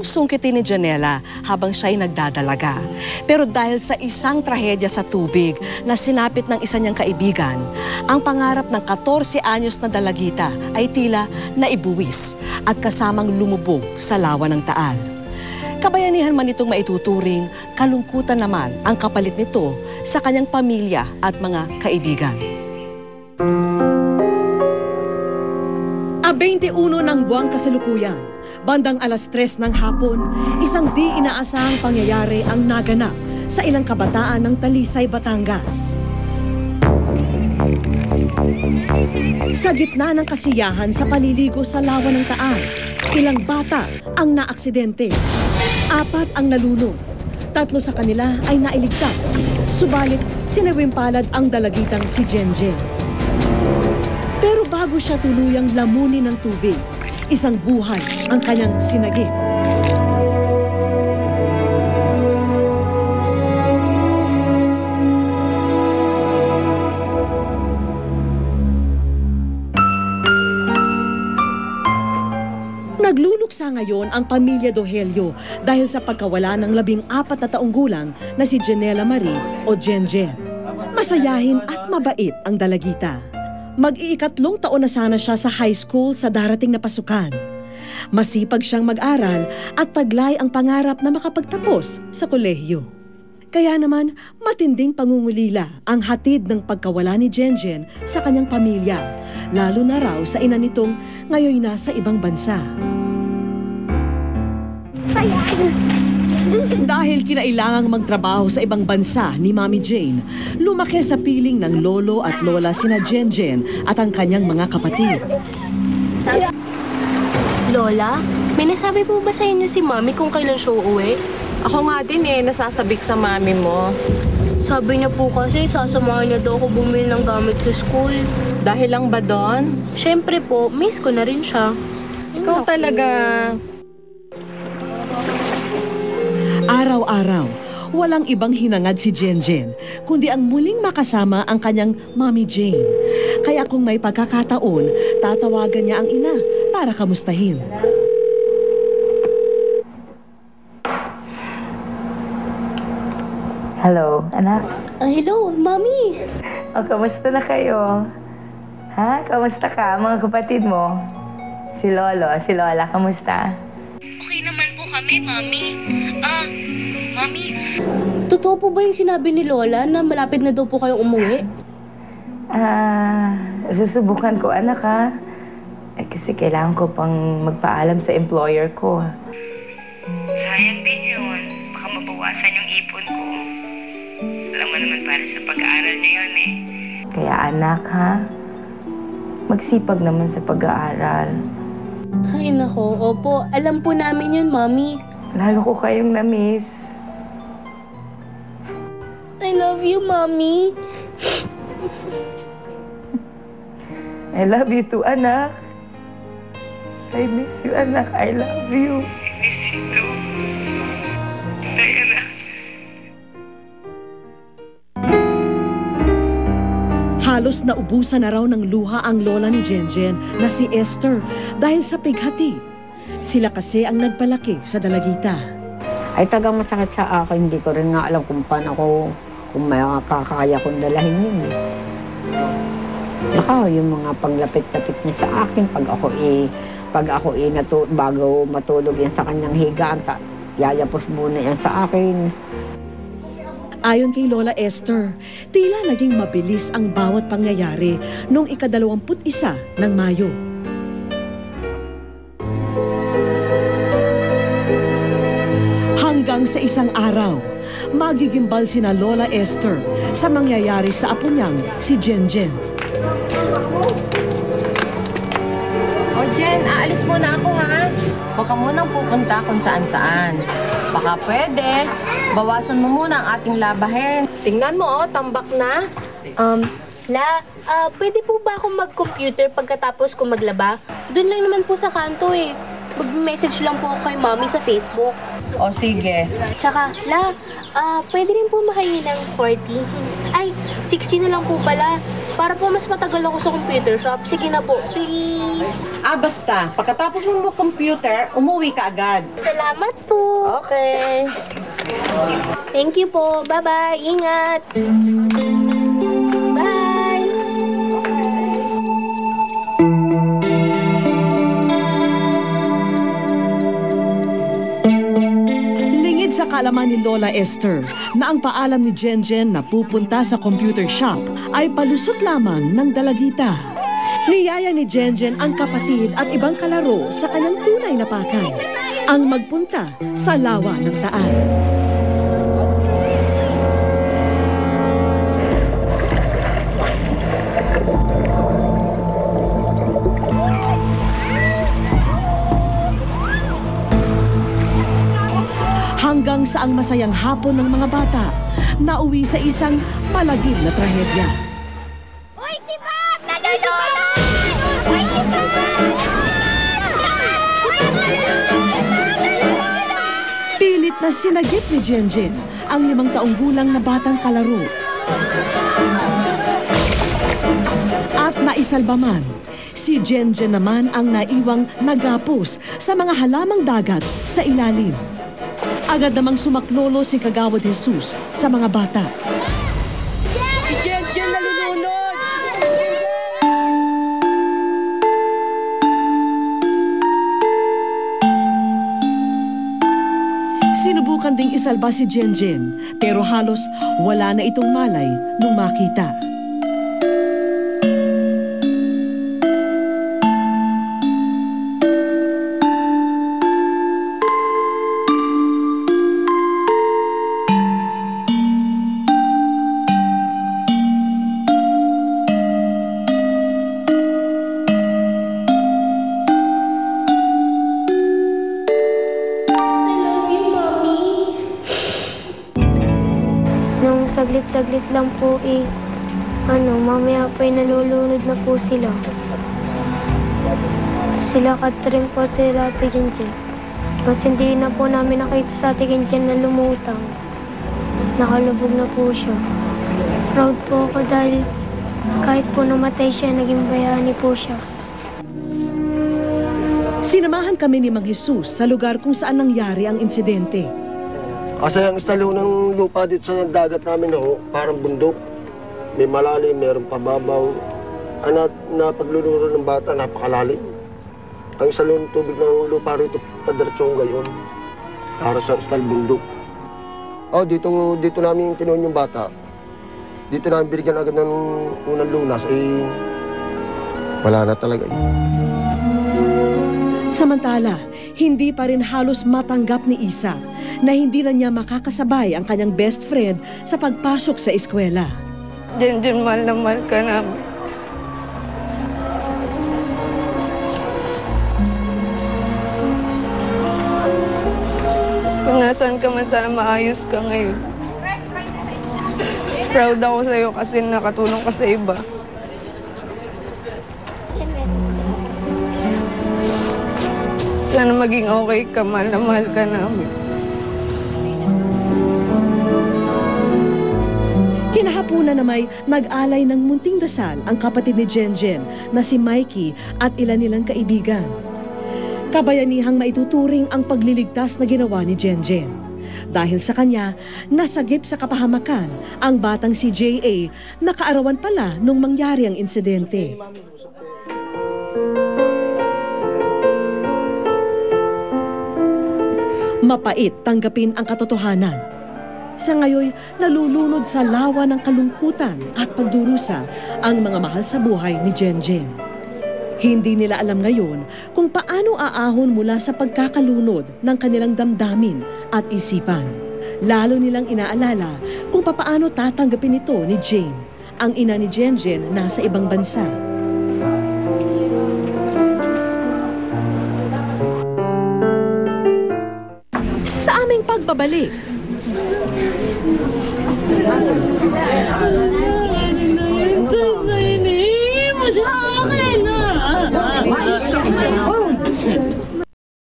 Sungkitin ni Janela habang siya'y nagdadalaga. Pero dahil sa isang trahedya sa tubig na sinapit ng isa niyang kaibigan, ang pangarap ng 14 anyos na dalagita ay tila naibuwis at kasamang lumubog sa lawa ng Taal. Kabayanihan man itong maituturing, kalungkutan naman ang kapalit nito sa kanyang pamilya at mga kaibigan. 21 ng buwang kasalukuyan, bandang 3:00 ng hapon, isang di inaasahang pangyayari ang naganap sa ilang kabataan ng Talisay, Batangas. Sa gitna ng kasiyahan sa paliligo sa lawa ng Taal, ilang bata ang naaksidente. 4 ang nalunod. 3 sa kanila ay nailigtas, subalit sinawimpalad ang dalagitang si Jenjen. Pero bago siya tuluyang lamunin ng tubig, isang buhay ang kanyang sinagip. Nagluluksa ngayon ang pamilya Dohelio dahil sa pagkawala ng 14 na taong gulang na si Janela Marie o Jenjen. Masayahin at mabait ang dalagita. Mag-iikatlong taon na sana siya sa high school sa darating na pasukan. Masipag siyang mag-aral at taglay ang pangarap na makapagtapos sa kolehiyo. Kaya naman, matinding pangungulila ang hatid ng pagkawala ni Jenjen sa kanyang pamilya, lalo na raw sa ina nitong ngayon nasa ibang bansa. Dahil kinailangang magtrabaho sa ibang bansa ni Mami Jane, lumaki sa piling ng lolo at lola sina Jenjen at ang kanyang mga kapatid. Lola, may nasabi po ba sa inyo si Mami kung kailan siya uuwi? Ako nga din nasasabik sa mami mo. Sabi niya po kasi sasamahan niya daw ako bumili ng gamit sa school. Dahil lang ba doon? Siyempre po, miss ko na rin siya. Ikaw talaga. Araw-araw, walang ibang hinangad si Jenjen, kundi ang muling makasama ang kanyang Mami Jane. Kaya kung may pagkakataon, tatawagan niya ang ina para kamustahin. Hello, anak. Hello, Mami! Kamusta na kayo? Ha? Kamusta ka, mga kapatid mo? Si Lolo, si Lola, kamusta? Okay naman po kami, Mami. Mami, totoo po ba yung sinabi ni Lola na malapit na daw po kayong umuwi? Susubukan ko, anak, ha? Kasi kailangan ko pang magpaalam sa employer ko. Sayang din yun. Baka mabawasan yung ipon ko. Alam mo naman para sa pag-aaral niya yun, eh. Kaya, anak, ha? Magsipag naman sa pag-aaral. Ay, nako. Opo, alam po namin yun, Mami. Lalo ko kayong na-miss. I love you, Mami. I love you too, anak. I miss you, anak. I love you. I miss you too. Diana. Halos naubusan na raw ng luha ang lola ni Jenjen na si Esther dahil sa pighati. Sila kasi ang nagpalaki sa dalagita. Ay tagang masakit sa akin, hindi ko rin nga alam kung paano kung may kakaya kong dalahin yun. Baka yung mga panglapit-lapit niya sa akin, pag ako bago matulog yan sa kanyang higaan, yayapos muna yan sa akin. Ayon kay Lola Esther, tila naging mabilis ang bawat pangyayari noong ika-21 ng Mayo. Hanggang sa isang araw, magigimbal sina Lola Esther sa mangyayari sa apo niyang si Jenjen. O Jen, aalis muna ako ha. Huwag ka munang pupunta kung saan-saan. Baka pwede, bawasan mo muna ang ating labahin. Tingnan mo tambak na. Pwede po ba akong mag-computer pagkatapos ko maglaba? Doon lang naman po sa kanto eh. mag-message lang po ako kay Mami sa Facebook. O sige. Tsaka, pwede rin po makahingi ng 40. Ay, 60 na lang po pala. Para po mas matagal ako sa computer shop. Sige na po, please. Basta, pagkatapos mo computer, umuwi ka agad. Salamat po. Okay. Thank you po. Bye-bye. Ingat. Bye. Lingid sa kaalaman ni Lola Esther na ang paalam ni Jenjen na pupunta sa computer shop ay palusot lamang ng dalagita. Niyaya ni Jenjen ang kapatid at ibang kalaro sa kanyang tunay na pakay, ang magpunta sa lawa ng Taal. Hanggang sa ang masayang hapon ng mga bata nauwi sa isang malagim na trahedya. Uy, si Pat! Nalulunod! Uy, si Pat! Pilit na sinagip ni Jenjen ang 5 taong gulang na batang kalaro. At naisalba man, si Jenjen naman ang naiwang nagapos sa mga halamang dagat sa ilalim. Agad namang sumaklolo si Kagawad Jesus sa mga bata. Si Jenjen nalulunod! Sinubukan ding isalba si Jenjen, pero halos wala na itong malay nung makita. Nung saglit-saglit lang po mamaya po nalulunod na po sila. Sila Katrin po at sila Ate Jinjen. Mas hindi na po namin nakita sa Ate Jinjen na lumutang. Nakalubog na po siya. Proud po ako dahil kahit po namatay siya, naging bayani po siya. Sinamahan kami ni Mang Jesus sa lugar kung saan nangyari ang insidente. Kasi ang estalo ng lupa dito sa dagat namin parang bundok. May malalim, mayroong pababaw. Ang napagluluro ng bata, napakalalim. Ang estalo ng tubig ng lupa rito, padiretsong gayon. Para sa estalo bundok. Dito namin tinuon yung bata. Dito namin binigyan agad ng unang lunas, wala na talaga. Samantala, hindi pa rin halos matanggap ni Isa na hindi na niya makakasabay ang kanyang best friend sa pagpasok sa eskwela. Jenjen, mahal na mahal ka namin. Kung nasaan ka man, sana maayos ka ngayon. Proud ako sa'yo kasi nakatulong ka sa iba. Sana maging okay ka, mahal na mahal ka namin. Kinahapunan na may nag-alay ng munting dasal ang kapatid ni Jenjen na si Mikey at ilan nilang kaibigan. Kabayanihang maituturing ang pagliligtas na ginawa ni Jenjen. Dahil sa kanya, nasagip sa kapahamakan ang batang si J.A. na kaarawan pala nung mangyari ang insidente. Mapait tanggapin ang katotohanan. Sa ngayoy, nalulunod sa lawa ng kalungkutan at pagdurusa ang mga mahal sa buhay ni Jenjen. Hindi nila alam ngayon kung paano aahon mula sa pagkakalunod ng kanilang damdamin at isipan. Lalo nilang inaalala kung papaano tatanggapin ito ni Jane, ang ina ni Jenjen nasa ibang bansa. Sa aming pagbabalik, Oh,